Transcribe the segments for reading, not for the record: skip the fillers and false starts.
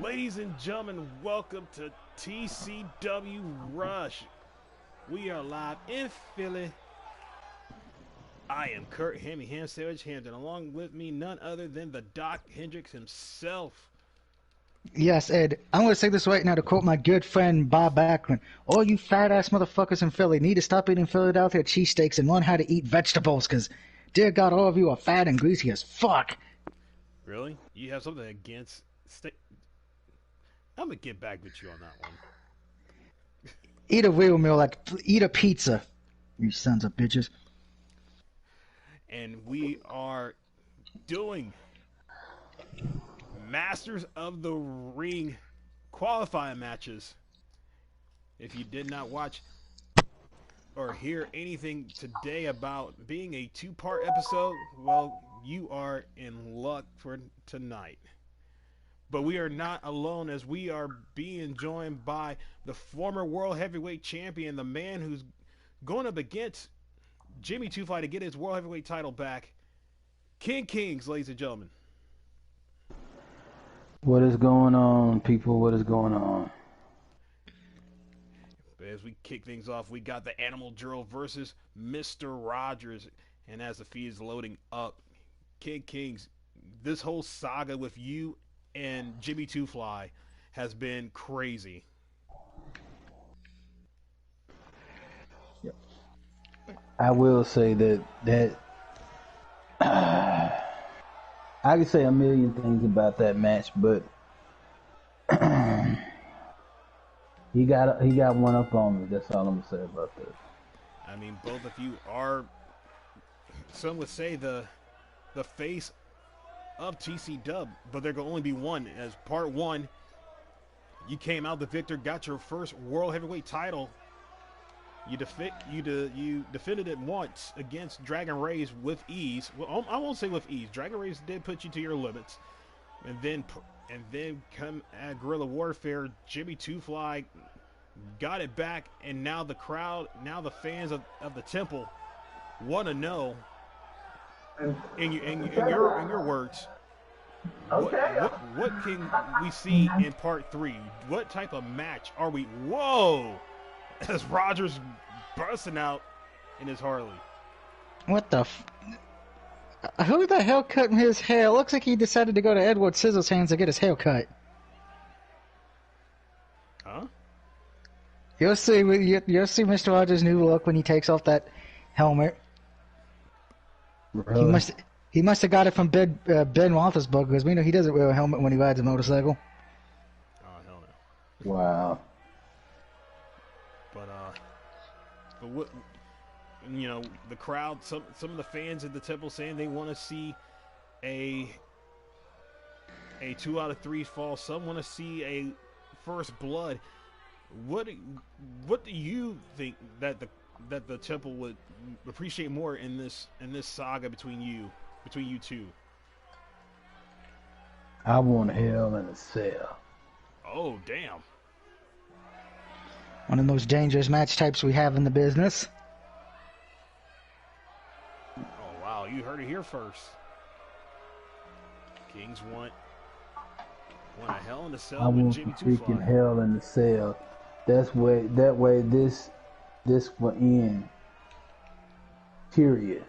Ladies and gentlemen, welcome to TCW Rush. We are live in Philly. I am Kurt Hammy Ham Sandwich Hampton. Along with me, none other than the Doc Hendricks himself. Yes, Ed. I'm going to say this right now to quote my good friend Bob Backlund. All you fat-ass motherfuckers in Philly need to stop eating Philadelphia cheesesteaks and learn how to eat vegetables, because, dear God, all of you are fat and greasy as fuck. Really? You have something against steak? I'm going to get back with you on that one. Eat a real meal, like eat a pizza, you sons of bitches. And we are doing Masters of the Ring qualifying matches. If you did not watch or hear anything today about being a two-part episode, well, you are in luck for tonight. But we are not alone, as we are being joined by the former World Heavyweight Champion, the man who's going up against Jimmy Two Fly to get his World Heavyweight title back, King Kings, ladies and gentlemen. What is going on, people? What is going on? As we kick things off, we got the Animal Drill versus Mr. Rogers. And as the feed is loading up, King Kings, this whole saga with you and Jimmy Two Fly has been crazy. I will say that I could say a million things about that match, but he got one up on me. That's all I'm gonna say about this. I mean, both of you are, some would say, the face of TCW, but there can only be one. As part one, you came out the victor, got your first World Heavyweight title. You defended it once against Dragon Rays with ease. Well, I won't say with ease. Dragon Rays did put you to your limits, and then come at Guerrilla Warfare, Jimmy Two Fly got it back, and now the crowd, now the fans of the Temple want to know. In your words, what can we see in part 3? What type of match are we? Whoa! As Rogers busting out in his Harley. What the who the hell cut his hair? Looks like he decided to go to Edward Scissorhands to get his hair cut. Huh? You'll see Mr. Rogers' new look when he takes off that helmet. Really? He must have got it from Ben Roethlisberger, because we know he doesn't wear a helmet when he rides a motorcycle. Oh, hell no. Wow. But what, you know, the crowd, some of the fans at the Temple saying they want to see a 2 out of 3 fall. Some want to see a first blood. What do you think that the Temple would appreciate more in this saga between you two? I want Hell in a Cell. Oh, damn. One of the most dangerous match types we have in the business. Oh, wow. You heard it here first. Kings want a Hell in a Cell I with want Jimmy Two freaking Fly. Hell in a Cell. That way this will end. Period.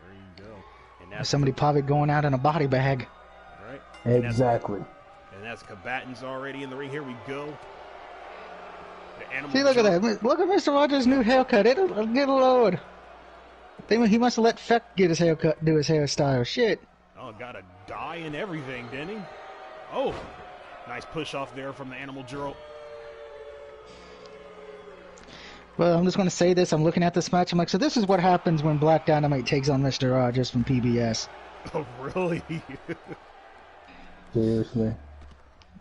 There you go. And that's Somebody probably going out in a body bag. right. Exactly. And that's combatants already in the ring. Here we go. The Animal See, look at Drill. that. Look at Mr. Rogers' new haircut. It'll get a load. He must have let Feck get his haircut, do his hairstyle. Shit. Oh, got a dye and everything, didn't he? Oh, nice push off there from the Animal Drill. Well, I'm just going to say this. I'm looking at this match. I'm like, so this is what happens when Black Dynamite takes on Mr. Rogers from PBS. Oh, really? Seriously.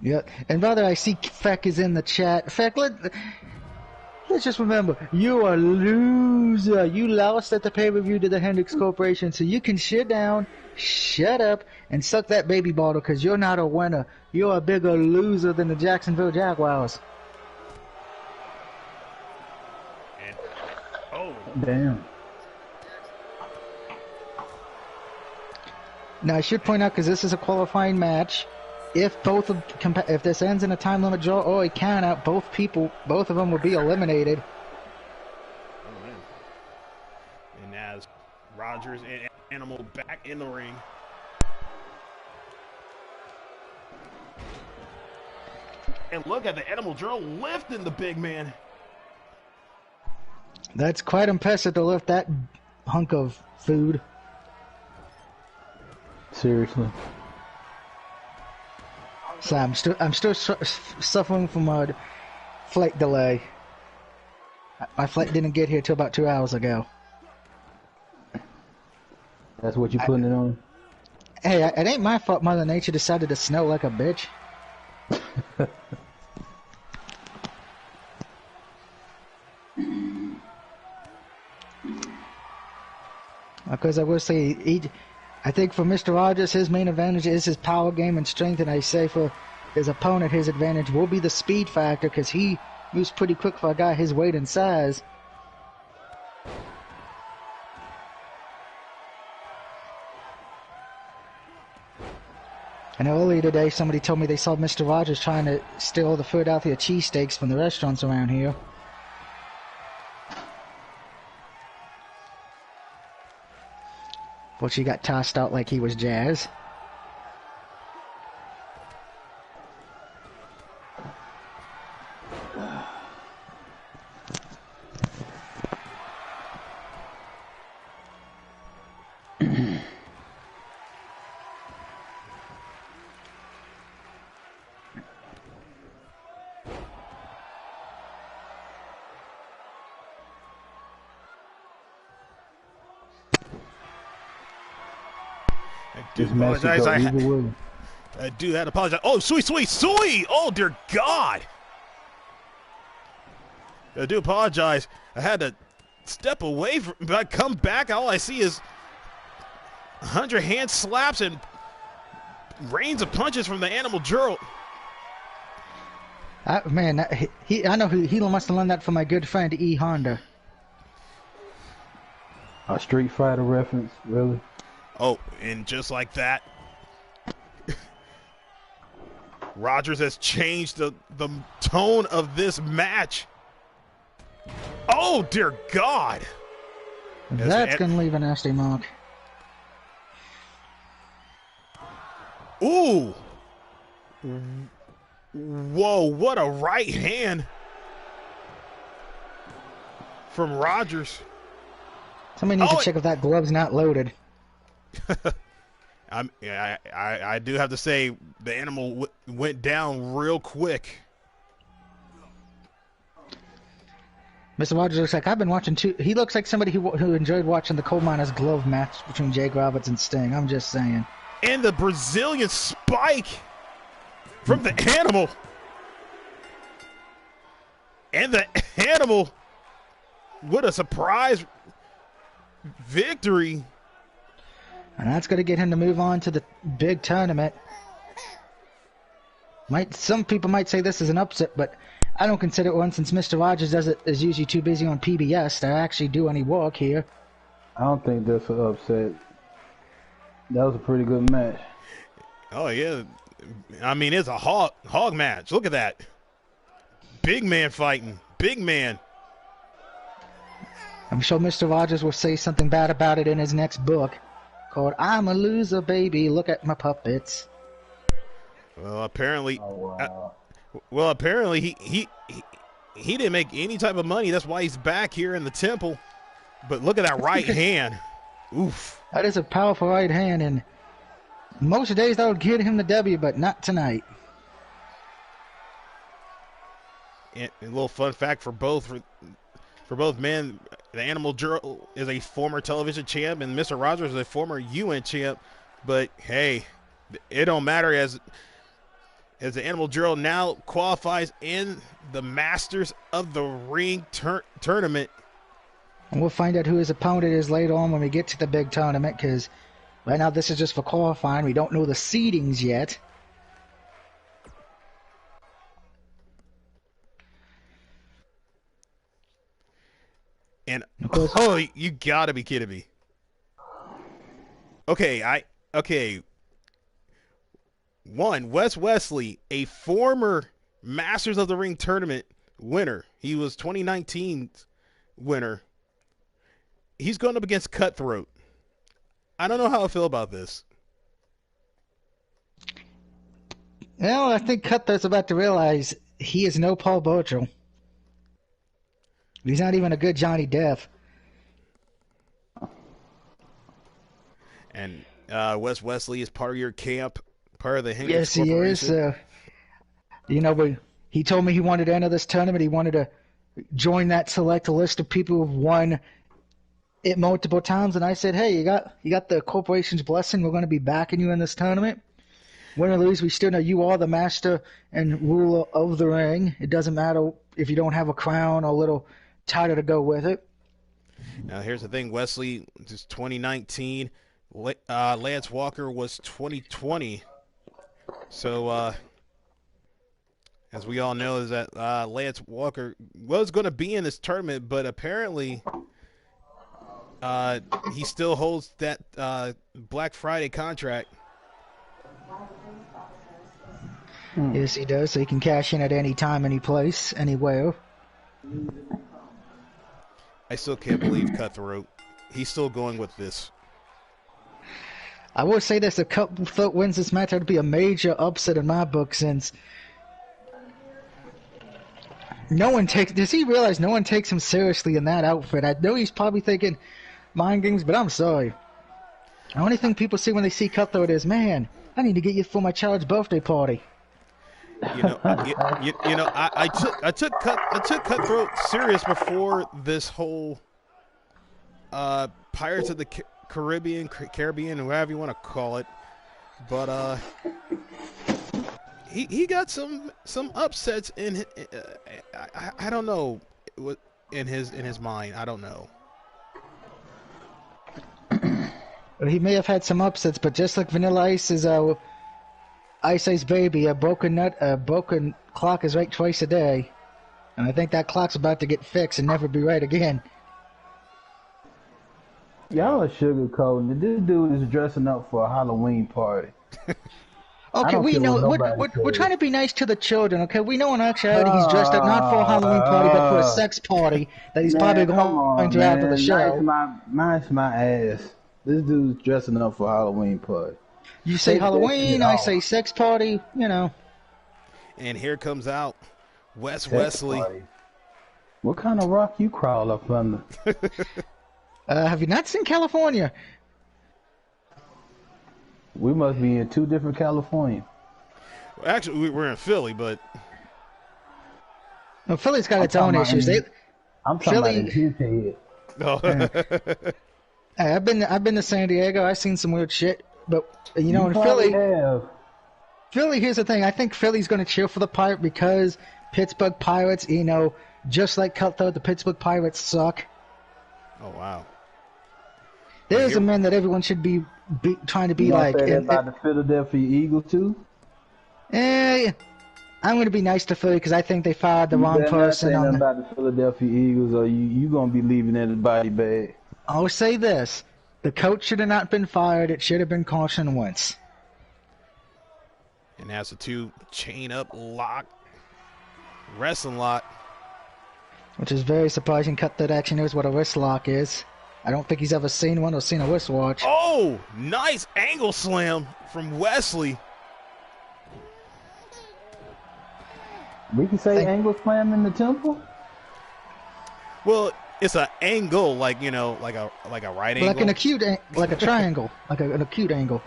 Yeah. And brother, I see Feck is in the chat. Feck, let's just remember, you are a loser. You lost at the pay-per-view to the Hendricks Corporation, so you can sit down, shut up, and suck that baby bottle, because you're not a winner. You're a bigger loser than the Jacksonville Jaguars. And, oh, Damn. Now, I should point out, because this is a qualifying match, if this ends in a time limit draw or a count out, both of them will be eliminated. Oh, man. And as Rogers and Animal back in the ring. And look at the Animal drill lifting the big man. That's quite impressive to lift that hunk of food. Seriously. So I'm still suffering from a flight delay. My flight didn't get here till about 2 hours ago. That's what you putting it on? Hey, it ain't my fault Mother Nature decided to snow like a bitch. Because I will say, I think for Mr. Rogers, his main advantage is his power game and strength, and I say for his opponent, his advantage will be the speed factor, because he moves pretty quick for a guy his weight and size. And earlier today, somebody told me they saw Mr. Rogers trying to steal the Philadelphia cheesesteaks from the restaurants around here. But she got tossed out like he was jazz. I do that. Apologize. Oh, sweet. Oh, dear God. I do apologize. I had to step away from, but I come back. All I see is 100 hand slaps and rains of punches from the Animal Gerald. Man, I know he must have learned that from my good friend E. Honda. A Street Fighter reference, really? Oh, and just like that, Rogers has changed the tone of this match. Oh, dear God. That's going to leave a nasty mark. Ooh. Whoa, what a right hand from Rogers. Somebody needs to check if that glove's not loaded. I do have to say the Animal went down real quick. Mr. Rogers looks like I've been watching too. He looks like somebody who enjoyed watching the coal miners glove match between Jake Roberts and Sting. I'm just saying. And the Brazilian spike from the Animal. And the Animal with a surprise victory. And that's going to get him to move on to the big tournament. Some people might say this is an upset, but I don't consider it one since Mr. Rogers is usually too busy on PBS to actually do any work here. I don't think that's an upset. That was a pretty good match. Oh, yeah. I mean, it's a hog match. Look at that. Big man fighting. Big man. I'm sure Mr. Rogers will say something bad about it in his next book called I'm a Loser, Baby. Look at my puppets. Well, apparently... Oh, wow. Apparently he didn't make any type of money. That's why he's back here in the temple. But look at that right hand. Oof. That is a powerful right hand, and most days that would get him the W, but not tonight. And a little fun fact for both men, the Animal Gerald is a former television champ, and Mr. Rogers is a former UN champ. But hey, it don't matter as the Animal Gerald now qualifies in the Masters of the Ring tournament. And we'll find out who his opponent is later on when we get to the big tournament, because right now this is just for qualifying. We don't know the seedings yet. And oh, you gotta be kidding me. Okay. One, Wes Wesley, a former Masters of the Ring tournament winner. He was 2019's winner. He's going up against Cutthroat. I don't know how I feel about this. Well, I think Cutthroat's about to realize he is no Paul Burchill. He's not even a good Johnny Depp. And Wes Wesley is part of your camp, part of the Yes, Hendrix he is. But he told me he wanted to enter this tournament. He wanted to join that select list of people who've won it multiple times. And I said, hey, you got the corporation's blessing. We're going to be backing you in this tournament. Win or lose, we still know you are the master and ruler of the ring. It doesn't matter if you don't have a crown or a little title to go with it. Now, here's the thing. Wesley is 2019. Lance Walker was 2020. So, as we all know, is that Lance Walker was going to be in this tournament, but apparently he still holds that Black Friday contract. Yes, he does. So he can cash in at any time, any place, anywhere. I still can't believe Cutthroat. He's still going with this. I will say this: if Cutthroat wins this match, it would be a major upset in my book, since does he realize no one takes him seriously in that outfit? I know he's probably thinking mind games, but I'm sorry. The only thing people see when they see Cutthroat is, man, I need to get you for my child's birthday party. I took Cutthroat serious before this whole Pirates of the Caribbean, or whatever you want to call it. But he got some upsets in. I don't know in his mind. I don't know. He may have had some upsets, but just like Vanilla Ice is Ice Ice Baby, a broken clock is right twice a day. And I think that clock's about to get fixed and never be right again. Y'all are sugarcoating. This dude is dressing up for a Halloween party. Okay, we know. We're trying to be nice to the children, okay? We know in actuality he's dressed up not for a Halloween party, but for a sex party that he's probably going to have for the show. Nice my ass. This dude's dressing up for a Halloween party. You say Halloween, I say sex party, And here comes out Wes Wesley. Party. What kind of rock you crawl up under? Have you not seen California? We must be in two different California. Actually, we're in Philly, but no, Philly's got its own issues. I'm talking about in Houston. No. I've been to San Diego. I've seen some weird shit. But, in Philly, here's the thing. I think Philly's going to cheer for the Pirate because Pittsburgh Pirates, just like Cutthroat, the Pittsburgh Pirates suck. Oh, wow. There's a man that everyone should be trying to be like. Say that about the Philadelphia Eagles, too? I'm going to be nice to Philly because I think they fired the wrong person. Not about the Philadelphia Eagles, or you going to be leaving everybody bad. I'll say this. The coach should have not been fired. It should have been Carson Wentz. And has the two chain up lock, wrestling lock. Which is very surprising. Cutthroat actually knows what a wrist lock is. I don't think he's ever seen one or seen a wristwatch. Oh, nice angle slam from Wesley. We can say angle slam in the temple? Well, it's an angle, like a right angle, like an acute, like a triangle, like an acute angle.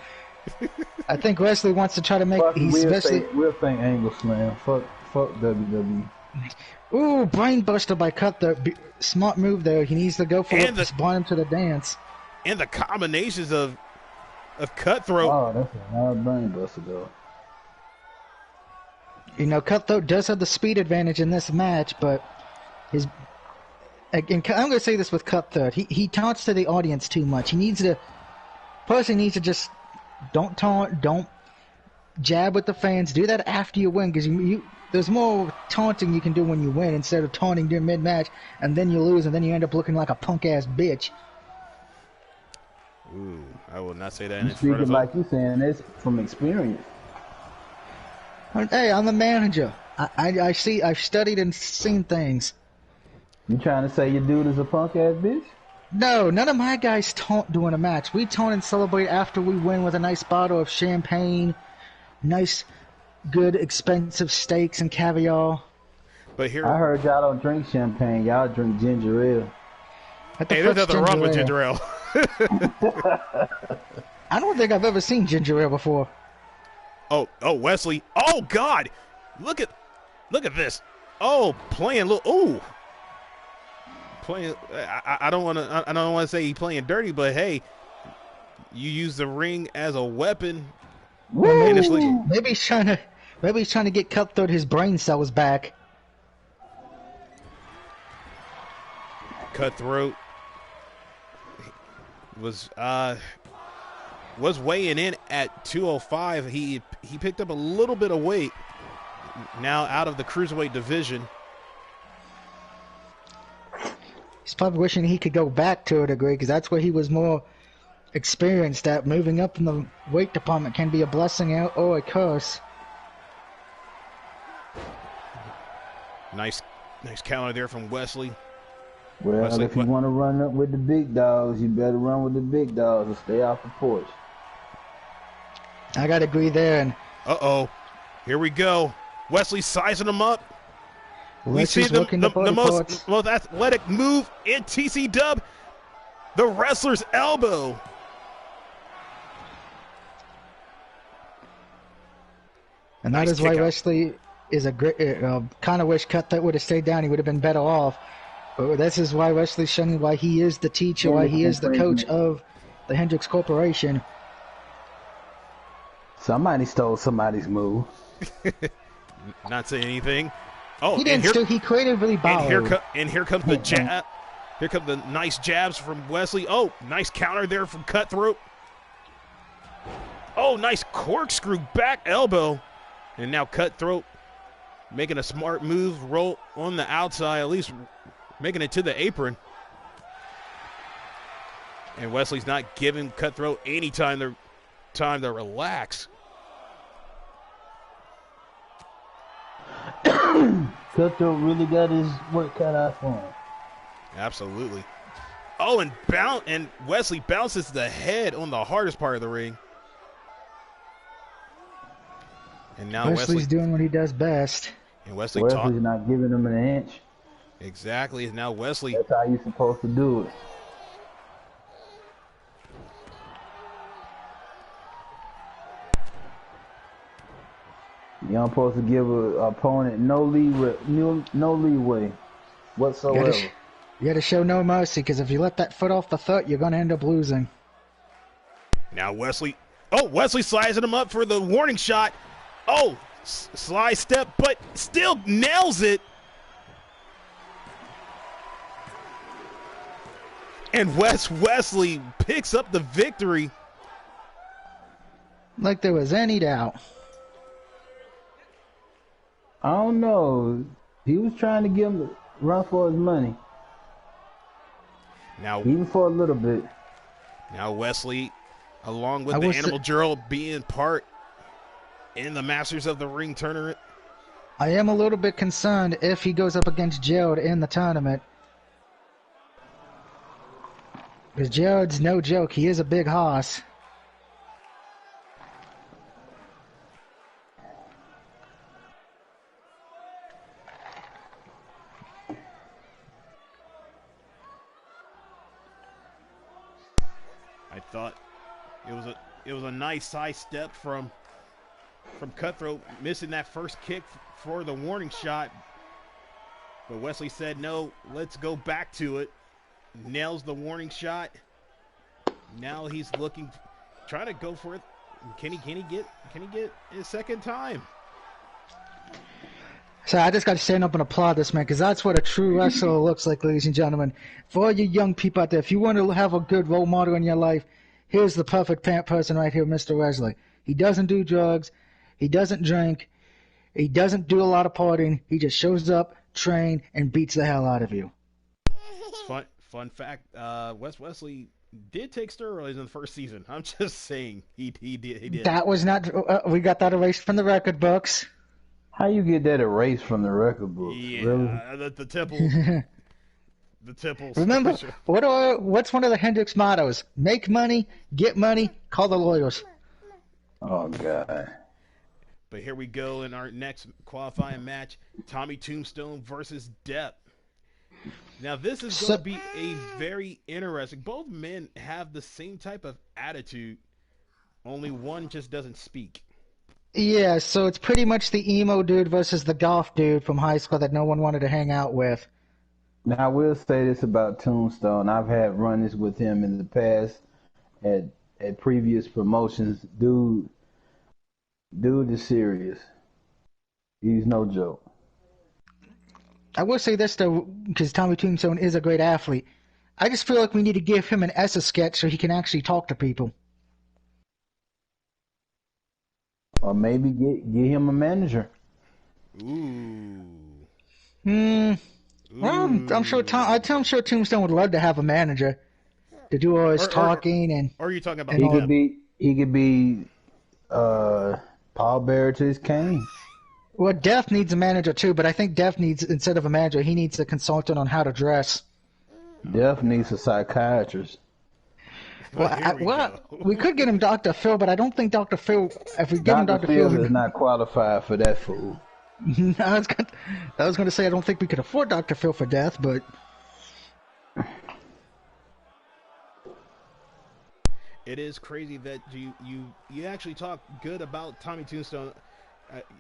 I think Wesley wants to try to make. We'll think angle slam. Fuck WWE. Ooh, brainbuster by Cutthroat. Smart move there. He needs to go for it. Just bind him to the dance. And the combinations of Cutthroat. Oh, that's a hard brainbuster though. Cutthroat does have the speed advantage in this match, but his. Again, I'm going to say this with Cutthroat. He taunts to the audience too much. He needs to just don't taunt, don't jab with the fans. Do that after you win, because there's more taunting you can do when you win instead of taunting during mid-match, and then you lose, and then you end up looking like a punk-ass bitch. Ooh, I will not say that in front speaking of him. like you saying this from experience. Hey, I'm the manager. I see. I've studied and seen things. You trying to say your dude is a punk ass bitch? No, none of my guys taunt during a match. We taunt and celebrate after we win with a nice bottle of champagne, nice, good, expensive steaks and caviar. But here, I heard y'all don't drink champagne. Y'all drink ginger ale. What the hey, there's fuck's nothing wrong with ale? ginger ale. I don't think I've ever seen ginger ale before. Oh, Wesley. Oh God, look at this. Oh, playing little. Oh, playing. I don't want to. I don't want to say he's playing dirty, but hey, you use the ring as a weapon. Well, And it's legal. maybe he's trying to get Cutthroat his brain cells back. Cutthroat was weighing in at 205. He picked up a little bit of weight now out of the cruiserweight division. He's probably wishing he could go back to a degree because that's where he was more experienced at. Moving up in the weight department can be a blessing or a curse. Nice counter there from Wesley. Well, Wesley, if you want to run up with the big dogs, you better run with the big dogs and stay off the porch. I gotta agree there. And here we go. Wesley sizing him up. We see Wesley's the working the body most parts. athletic move in TCW, the wrestler's elbow. And that Nice is why kick out. Wesley is a great. Kind of wish Cutthroat would have stayed down. He would have been better off. But this is why Wesley's showing why he is the teacher, why he is the coach of the Hendricks Corporation. Somebody stole somebody's move. Not saying anything. Oh, He didn't steal. He creatively borrowed. And here comes the jab. Here come the nice jabs from Wesley. Oh, nice counter there from Cutthroat. Oh, nice corkscrew back elbow. And now Cutthroat making a smart move, roll on the outside, at least making it to the apron. And Wesley's not giving Cutthroat any time to relax. Cutthroat really got his work cut out for him. Absolutely. Oh, and Wesley bounces the head on the hardest part of the ring. And now Wesley's doing what he does best. And Wesley's not giving him an inch. Exactly. And now Wesley. That's how you're supposed to do it. You're supposed to give an opponent no leeway whatsoever. You gotta show no mercy, because if you let that foot off the throat, you're gonna end up losing. Now Wesley. Oh, Wesley sizing him up for the warning shot. Oh, slide step, but still nails it. And Wesley picks up the victory. Like there was any doubt. I don't know. He was trying to give him a run for his money. Now, even for a little bit. Now Wesley, along with the Animal Girl, being part in the Masters of the Ring tournament. I am a little bit concerned if he goes up against Gerald in the tournament. Because Gerald's no joke. He is a big hoss. I thought it was a nice side step from Cutthroat, missing that first kick for the warning shot. But Wesley said, no, let's go back to it. Nails the warning shot. Now he's trying to go for it. Can he get his second time? So I just got to stand up and applaud this man, because that's what a true wrestler looks like, ladies and gentlemen. For all you young people out there, if you want to have a good role model in your life, here's the perfect person right here, Mr. Wesley. He doesn't do drugs. He doesn't drink. He doesn't do a lot of partying. He just shows up, trains, and beats the hell out of you. Fun fact, Wesley did take steroids in the first season. I'm just saying he did. That was not. We got that erased from the record books. How you get that erased from the record books? Really? Yeah, the Temple, the Temple Remember, special. what's one of the Hendrix mottos? Make money, get money, call the lawyers. Oh God. But here we go in our next qualifying match: Tommy Tombstone versus Depp. Now this is going So, to be a very interesting. Both men have the same type of attitude, only one just doesn't speak. yeah, so it's pretty much the emo dude versus the golf dude from high school that no one wanted to hang out with. Now I will say this about Tombstone. I've had run-ins with him in the past at previous promotions. Dude is serious. He's no joke. I will say this though, because Tommy Tombstone is a great athlete. I just feel like we need to give him an Essa sketch so he can actually talk to people. Or maybe get him a manager. Ooh. Hmm. Well, I'm sure Tombstone would love to have a manager to do all his talking and. Or are you talking about and He all. could be Paul Bearer to his Kane. Well, Def needs a manager too, but I think Def needs, instead of a manager, he needs a consultant on how to dress. Def needs a psychiatrist. Well, we could get him Dr. Phil, but I don't think Dr. Phil. If we get him Dr. Dr. Phil, Phil is not qualified for that fool. I was going to say I don't think we could afford Dr. Phil for Death, but it is crazy that you actually talk good about Tommy Tombstone.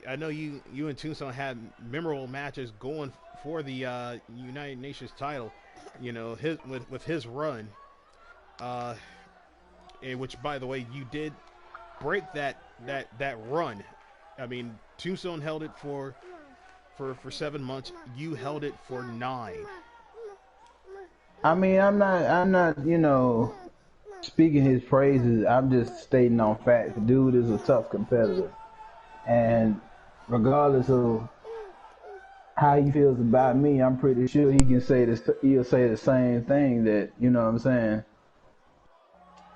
I know you and Tombstone had memorable matches going for the United Nations title. You know, with his run, in which, by the way, you did break that run. I mean, Tombstone held it for 7 months. You held it for 9. I mean, I'm not, speaking his praises. I'm just stating on facts. The dude is a tough competitor, and regardless of how he feels about me, I'm pretty sure he can say this. He'll say the same thing, that, you know what I'm saying,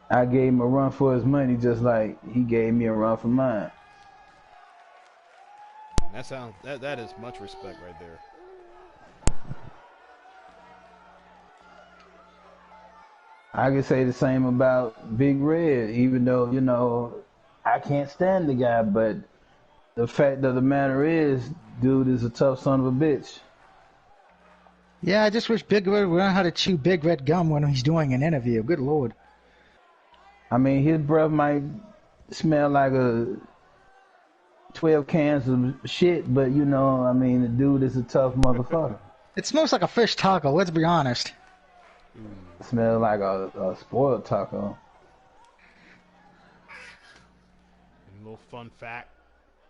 I gave him a run for his money, just like he gave me a run for mine. That is much respect right there. I can say the same about Big Red, even though, I can't stand the guy, but the fact of the matter is, dude is a tough son of a bitch. yeah, I just wish Big Red would learn how to chew Big Red gum when he's doing an interview. Good Lord. I mean, his breath might smell like 12 cans of shit, but I mean, the dude is a tough motherfucker. It smells like a fish taco, let's be honest. Smell like a spoiled taco. And a little fun fact: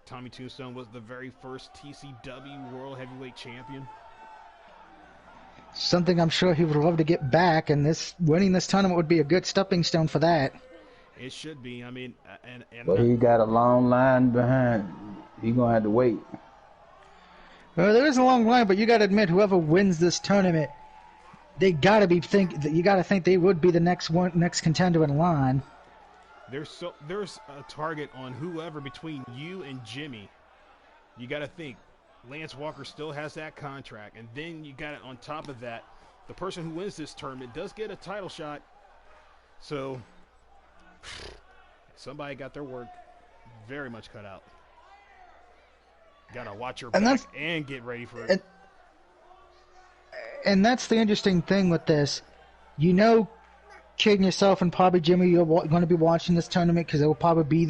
Tommy Tombstone was the very first TCW World Heavyweight Champion. Something I'm sure he would love to get back, and winning this tournament would be a good stepping stone for that. It should be. I mean, But he got a long line behind. He gonna have to wait. Well, there is a long line, but you got to admit, whoever wins this tournament, you got to think they would be the next contender in line. There's a target on whoever between you and Jimmy. You got to think Lance Walker still has that contract, and then you got it on top of that. The person who wins this tournament does get a title shot. So somebody got their work very much cut out. Gotta watch your back and get ready for it. And that's the interesting thing with this. Kid, yourself, and probably Jimmy, you're going to be watching this tournament because it will probably be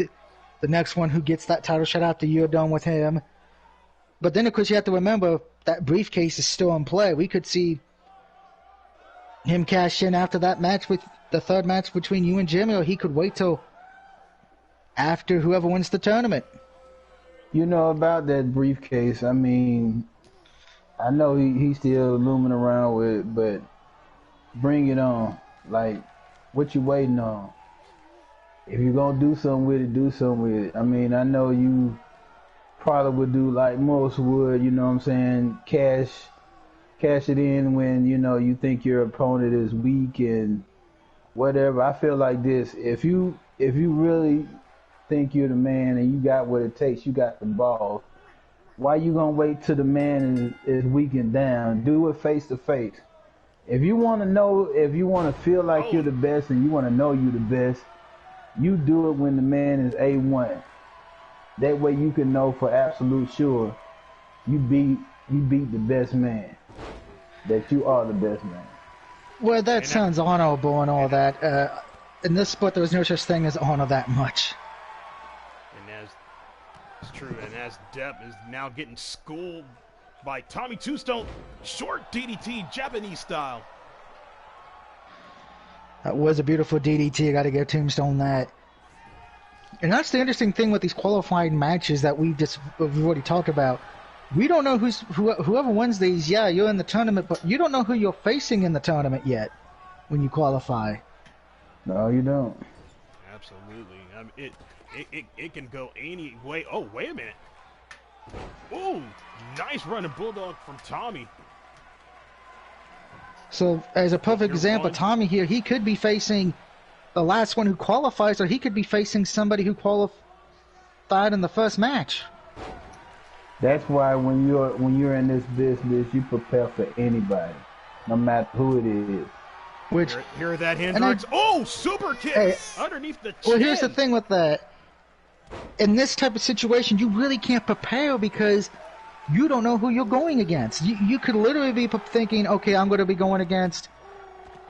the next one who gets that title shot after you're done with him. But then, of course, you have to remember that briefcase is still in play. We could see him cash in after that match, with the third match between you and Jimmy, or he could wait till after whoever wins the tournament. You know about that briefcase. I mean, I know he's still looming around with it, but bring it on. Like, what you waiting on? If you're going to do something with it, do something with it. I mean, I know you probably would do like most would, you know what I'm saying, cash it in when, you think your opponent is weak and whatever. I feel like this. If you really think you're the man and you got what it takes, you got the ball, why you gonna wait till the man is weakened down? Do it face to face. If you want to know, if you want to feel like you're the best and you want to know you're the best, you do it when the man is A1. That way you can know for absolute sure you beat the best man. That you are the best man. Well, that sounds honorable and all that. In this sport, there was no such thing as honor that much. And it's true, and as Depp is now getting schooled by Tommy Tombstone, short DDT, Japanese style. That was a beautiful DDT. I got to give Tombstone that. And that's the interesting thing with these qualifying matches that we've already talked about. We don't know whoever wins these. Yeah, you're in the tournament, but you don't know who you're facing in the tournament yet when you qualify. No, you don't. Absolutely. I mean, it can go any way. Oh, wait a minute. Ooh, nice running bulldog from Tommy. So, as a perfect example, Tommy here, he could be facing the last one who qualifies, or he could be facing somebody who qualified in the first match. That's why when you're in this business, you prepare for anybody, no matter who it is. Which hear that Hendricks? Oh, super kick underneath the chin. Well, here's the thing with that. In this type of situation, you really can't prepare because you don't know who you're going against. You could literally be thinking, okay, I'm going to be going against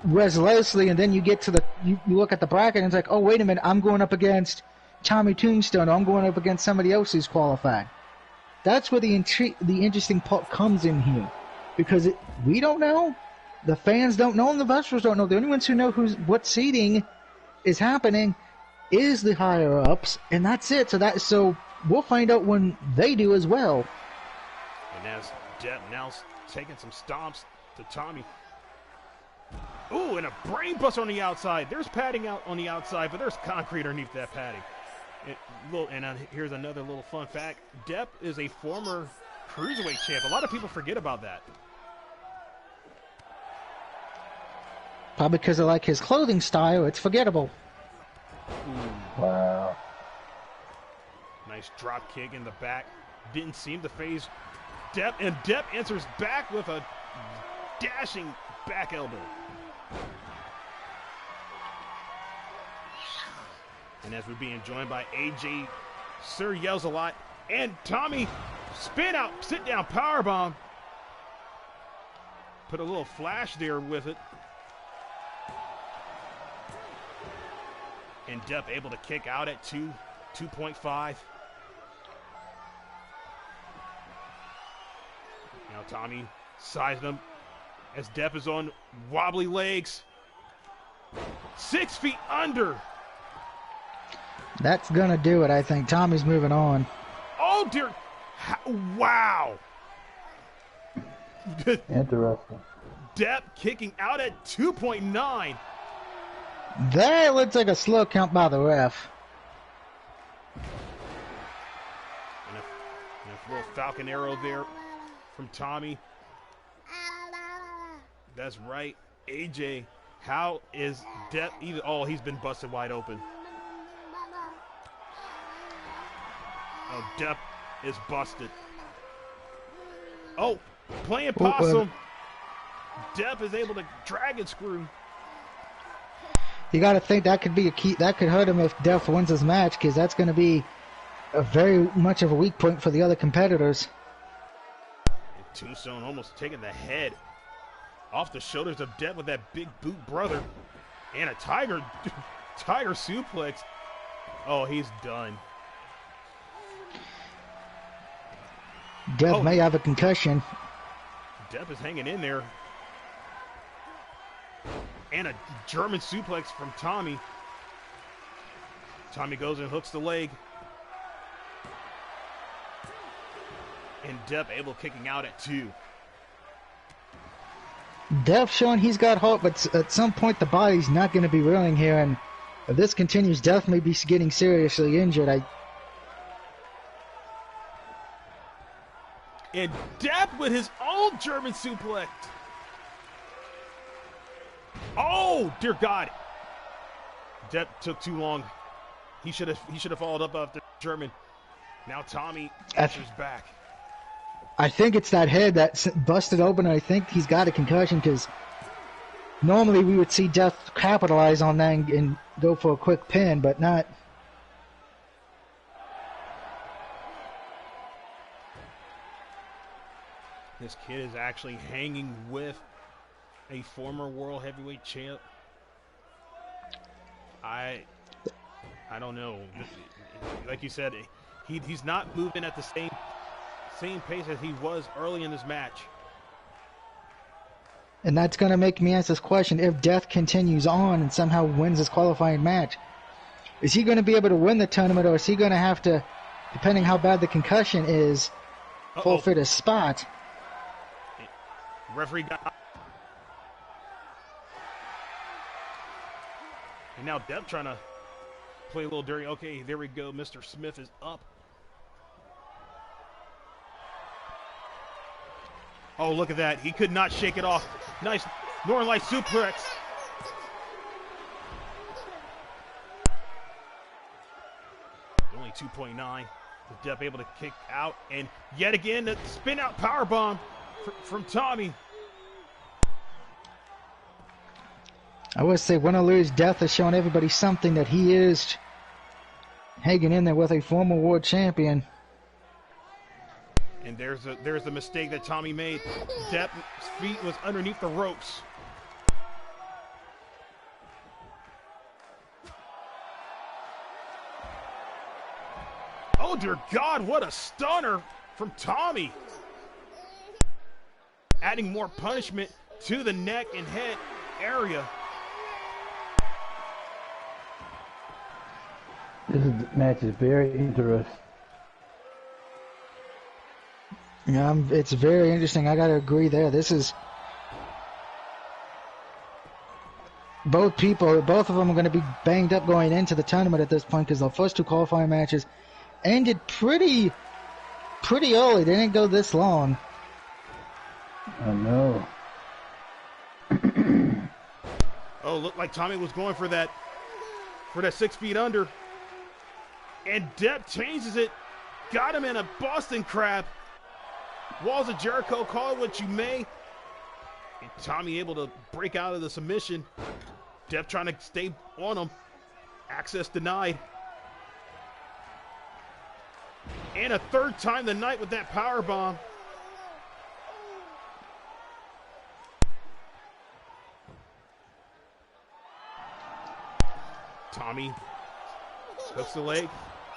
Wes Leslie, and then you get to you look at the bracket and it's like, oh, wait a minute, I'm going up against Tommy Tombstone, or I'm going up against somebody else who's qualified. That's where the interesting part comes in here, because we don't know, the fans don't know, and the wrestlers don't know. The only ones who know what seeding is happening is the higher ups, and that's it. So we'll find out when they do as well. And as Depp now taking some stomps to Tommy. Ooh, and a brain buster on the outside. There's padding out on the outside, but there's concrete underneath that padding. Here's another little fun fact. Depp is a former cruiserweight champ. A lot of people forget about that. Probably because I like his clothing style. It's forgettable. Ooh. Wow. Nice drop kick in the back. Didn't seem to phase Depp, and Depp answers back with a dashing back elbow. And as we're being joined by AJ, Sir yells a lot, and Tommy spin out, sit down powerbomb. Put a little flash there with it. And Depp able to kick out at 2.5. Now Tommy sized him as Depp is on wobbly legs. 6 feet under. That's going to do it, I think. Tommy's moving on. Oh, dear. Wow. Interesting. Depp kicking out at 2.9. That looks like a slow count by the ref. And a little falcon arrow there from Tommy. That's right. AJ, how is Depp either? Oh, he's been busted wide open. Oh, Depp is busted. Oh, playing possum. Depp is able to dragon screw. You got to think that could be a key. That could hurt him if Depp wins his match, because that's going to be a very much of a weak point for the other competitors. And Tombstone almost taking the head off the shoulders of Depp with that big boot brother. And a tiger suplex. Oh, he's done. Depp may have a concussion. Depp is hanging in there. And a German suplex from Tommy. Tommy goes and hooks the leg. And Depp able kicking out at 2. Depp showing he's got hope, but at some point the body's not going to be willing here, and if this continues, Depp may be getting seriously injured. And Depp with his own German suplex. Oh, dear God. Depp took too long. He should have followed up after German. Now Tommy answers back. I think it's that head that's busted open, and I think he's got a concussion because normally we would see Death capitalize on that and go for a quick pin, but not. This kid is actually hanging with a former world heavyweight champ. I don't know. Like you said, he's not moving at the same pace as he was early in this match. And that's going to make me ask this question. If Death continues on and somehow wins this qualifying match, is he going to be able to win the tournament, or is he going to have to, depending how bad the concussion is, forfeit his spot? Referee got... And now Depp trying to play a little dirty. Okay, there we go. Mr. Smith is up. Oh, look at that. He could not shake it off. Nice Northern Light suplex. Only 2.9. Depp able to kick out. And yet again, the spin out powerbomb from Tommy. I would say win or lose, Death is showing everybody something that he is hanging in there with a former world champion. And there's the mistake that Tommy made. Depp's feet was underneath the ropes. Oh dear God, what a stunner from Tommy. Adding more punishment to the neck and head area. Match is very interesting. Yeah, it's very interesting. I got to agree there. This is both of them are going to be banged up going into the tournament at this point because the first two qualifying matches ended pretty early. They didn't go this long. I know. Oh, looked like Tommy was going for that 6 feet under. And Depp changes it. Got him in a Boston Crab. Walls of Jericho, call it what you may. And Tommy able to break out of the submission. Depp trying to stay on him. Access denied. And a third time the night with that power bomb. Tommy hooks the leg.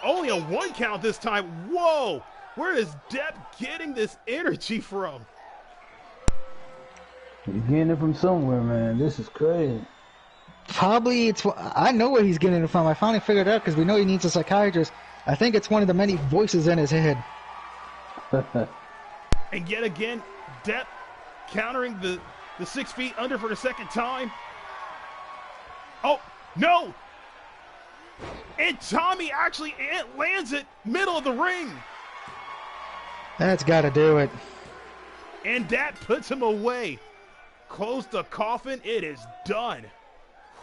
Only a 1 count this time. Whoa! Where is Depp getting this energy from? He's getting it from somewhere, man. This is crazy. Probably I know where he's getting it from. I finally figured it out because we know he needs a psychiatrist. I think it's one of the many voices in his head. And yet again, Depp countering the 6 feet under for the second time. Oh, no! And Tommy actually lands it middle of the ring. That's got to do it. And that puts him away. Close the coffin. It is done.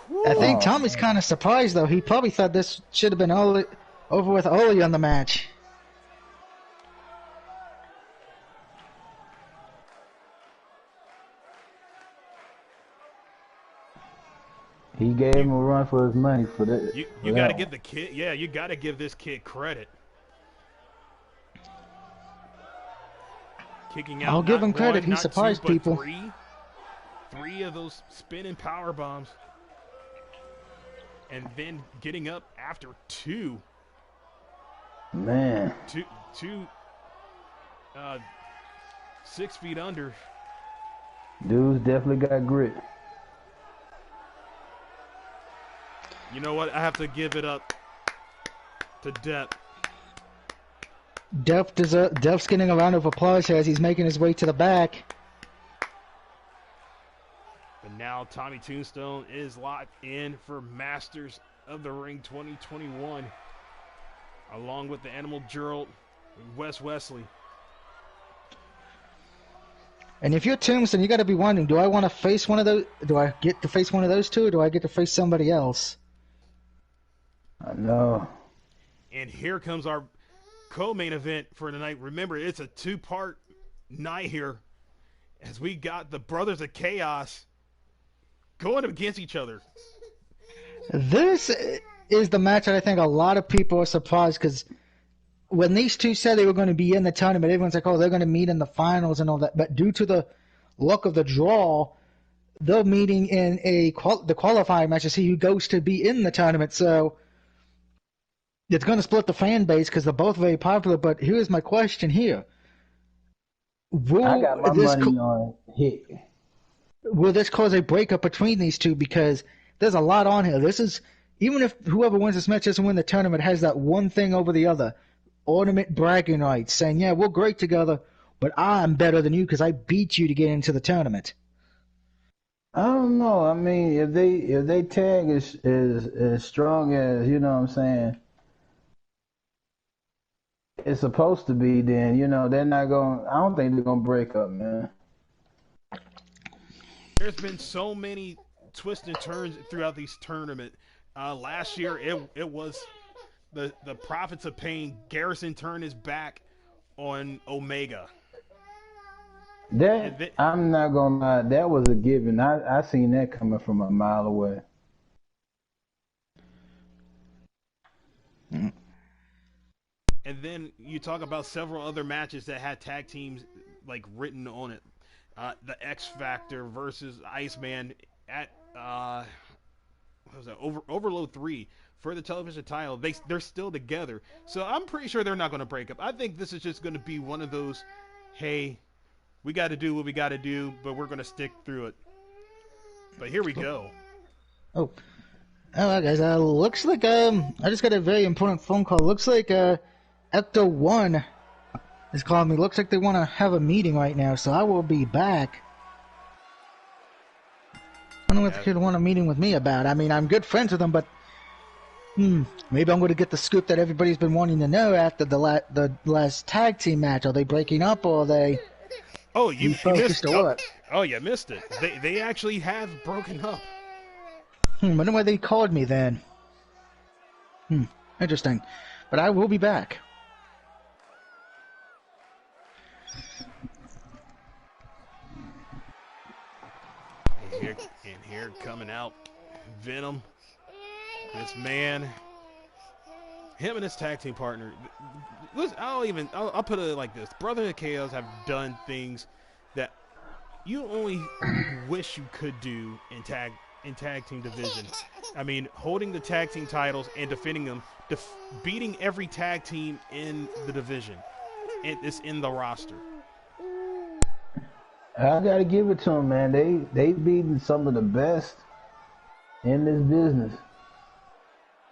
Woo. I think Tommy's kind of surprised, though. He probably thought this should have been over with early on the match. He gave him a run for his money for that. You got to give the kid, you got to give this kid credit. Kicking out. I'll give him credit. One, He surprised people. Three of those spinning power bombs, and then getting up after 2. Man. Two 6 feet under. Dude's definitely got grit. You know what? I have to give it up to Depp. Depp's getting a round of applause as he's making his way to the back. But now Tommy Tombstone is locked in for Masters of the Ring 2021, along with the Animal Gerald, Wes Wesley. And if you're Tombstone, you got to be wondering: do I want to face one of those? Do I get to face one of those two, or do I get to face somebody else? I know. And here comes our co-main event for tonight. Remember, it's a 2-part night here as we got the Brothers of Chaos going against each other. This is the match that I think a lot of people are surprised because when these two said they were going to be in the tournament, everyone's like, oh, they're going to meet in the finals and all that. But due to the luck of the draw, they're meeting in the qualifying match to see who goes to be in the tournament. So it's going to split the fan base because they're both very popular. But here's my question here. I got my money on Hick. Will this cause a breakup between these two? Because there's a lot on here. This is, even if whoever wins this match doesn't win the tournament, has that one thing over the other. Ornament bragging rights, saying, yeah, we're great together, but I'm better than you because I beat you to get into the tournament. I don't know. I mean, if they tag as strong as, you know what I'm saying, it's supposed to be, then, you know, they're not going, I don't think they're going to break up, man. There's been so many twists and turns throughout these tournament. Last year, it was the Prophets of Pain. Garrison turned his back on Omega. I'm not gonna lie, that was a given. I seen that coming from a mile away. And then you talk about several other matches that had tag teams like written on it. The X Factor versus Iceman at what was that? Overload 3 for the television title. They're still together, so I'm pretty sure they're not going to break up. I think this is just going to be one of those, hey, we got to do what we got to do, but we're going to stick through it. But here we go. Oh, guys. Looks like I just got a very important phone call. Looks like Ecto 1 is calling me. Looks like they want to have a meeting right now, so I will be back. I don't know what the kid want a meeting with me about. I mean, I'm good friends with them, but maybe I'm going to get the scoop that everybody's been wanting to know after the last tag team match. Are they breaking up, or are they? Oh, you missed it. Oh, you missed it. They actually have broken up. Wonder why they called me then. Interesting. But I will be back. And here coming out, Venom. This man, him and his tag team partner. I'll put it like this: Brother of Chaos have done things that you only wish you could do in tag team division. I mean, holding the tag team titles and defending them, beating every tag team in the division. It's in the roster. I gotta give it to them, man. They beaten some of the best in this business,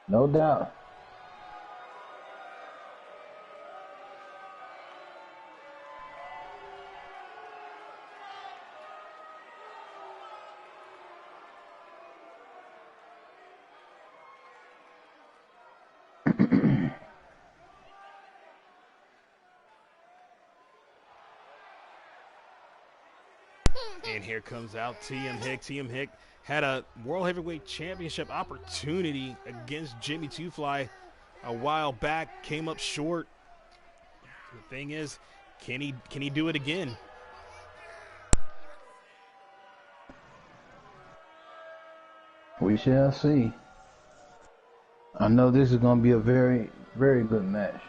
no doubt. And here comes out TM Hick. TM Hick had a World Heavyweight Championship opportunity against Jimmy Two Fly a while back. Came up short. The thing is, can he do it again? We shall see. I know this is going to be a very, very good match.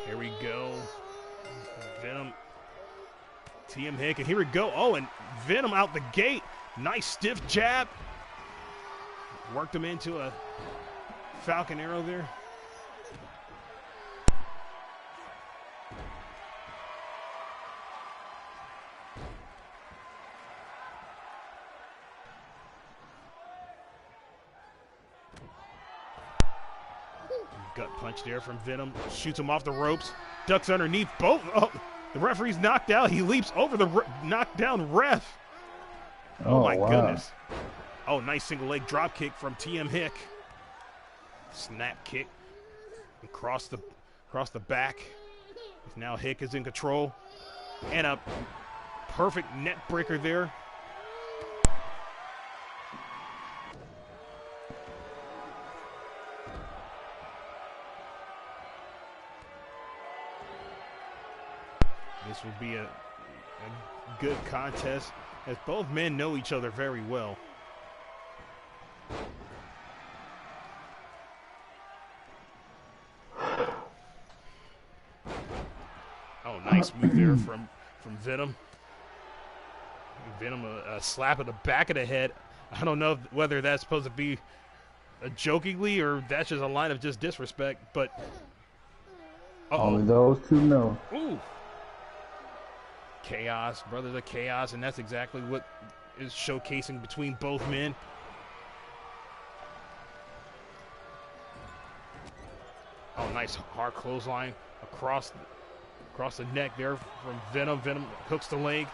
Here we go. Venom. TM Hick, and here we go. Oh, and Venom out the gate. Nice stiff jab. Worked him into a Falcon Arrow there. Gut punch there from Venom. Shoots him off the ropes. Ducks underneath both. Oh, the referee's knocked out. He leaps over the knockdown ref. Oh my goodness. Oh, nice single leg drop kick from TM Hick. Snap kick. Across the back. Now Hick is in control. And a perfect net breaker there. This will be a good contest as both men know each other very well. Oh, nice move there from Venom. Venom, a slap at the back of the head. I don't know whether that's supposed to be jokingly or that's just a line of just disrespect, but... Only those two know. Ooh. Chaos, brothers of chaos, and that's exactly what is showcasing between both men. Oh, nice hard clothesline across the neck there from Venom. Venom hooks the leg.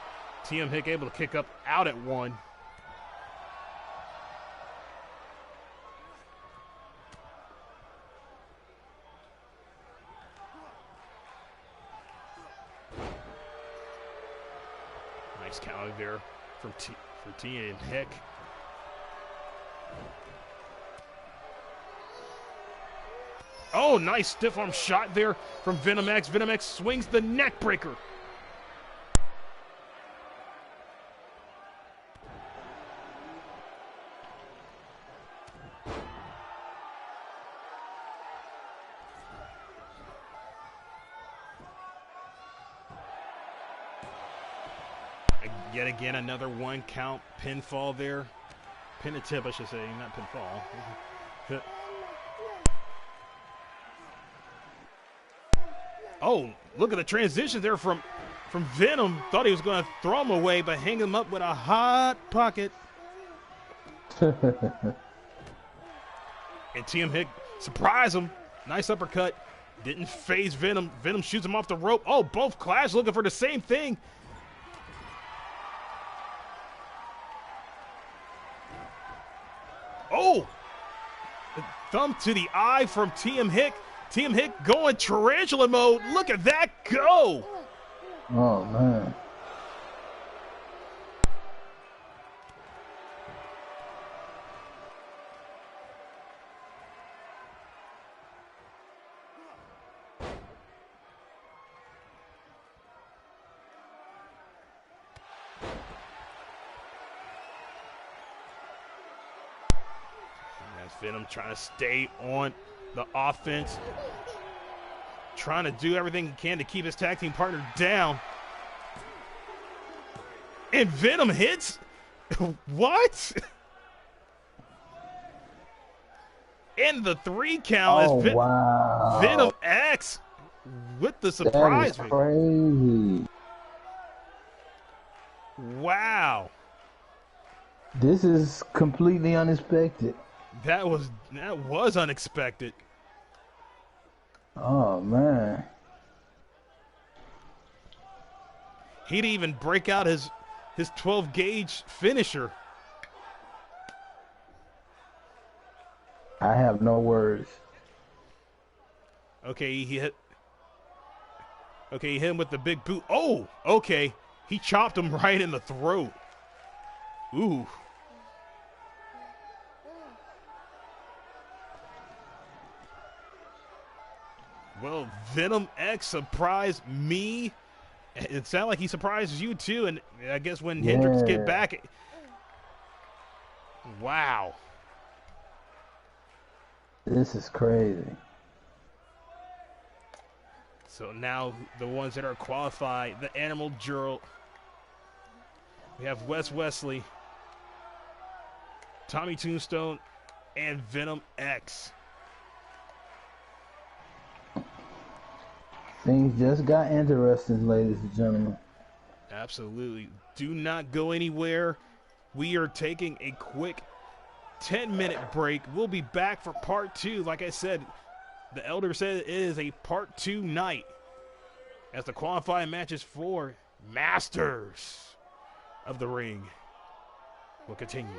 TM Hick able to kick up out at one. Nice counter there from TM Hick. Oh, nice stiff arm shot there from Venom X. Venom X swings the neck breaker. Yet again, another 1 count pinfall there. Pin attempt, I should say, not pinfall. Oh, look at the transition there from Venom. Thought he was going to throw him away, but hang him up with a hot pocket. And TM Hick surprised him. Nice uppercut. Didn't phase Venom. Venom shoots him off the rope. Oh, both clash looking for the same thing. Oh! Thumb to the eye from TM Hick. TM Hick going tarantula mode. Look at that go! Oh, man. Venom trying to stay on the offense. Trying to do everything he can to keep his tag team partner down. And Venom hits? What? And the 3 count is wow. Venom X with the surprise. That is crazy. Wow. This is completely unexpected. That was unexpected. Oh, man. He'd even break out his 12 gauge finisher. I have no words. Okay, he hit him with the big boot. Oh, okay. He chopped him right in the throat. Ooh. Well, Venom X surprised me. It sounded like he surprises you too, and I guess when Hendricks get back, wow. This is crazy. So now the ones that are qualified, the Animal Juror. We have Wes Wesley, Tommy Tombstone, and Venom X. Things just got interesting, ladies and gentlemen. Absolutely. Do not go anywhere. We are taking a quick 10-minute break. We'll be back for part 2. Like I said, the Elder said it is a part 2 night as the qualifying matches for Masters of the Ring will continue.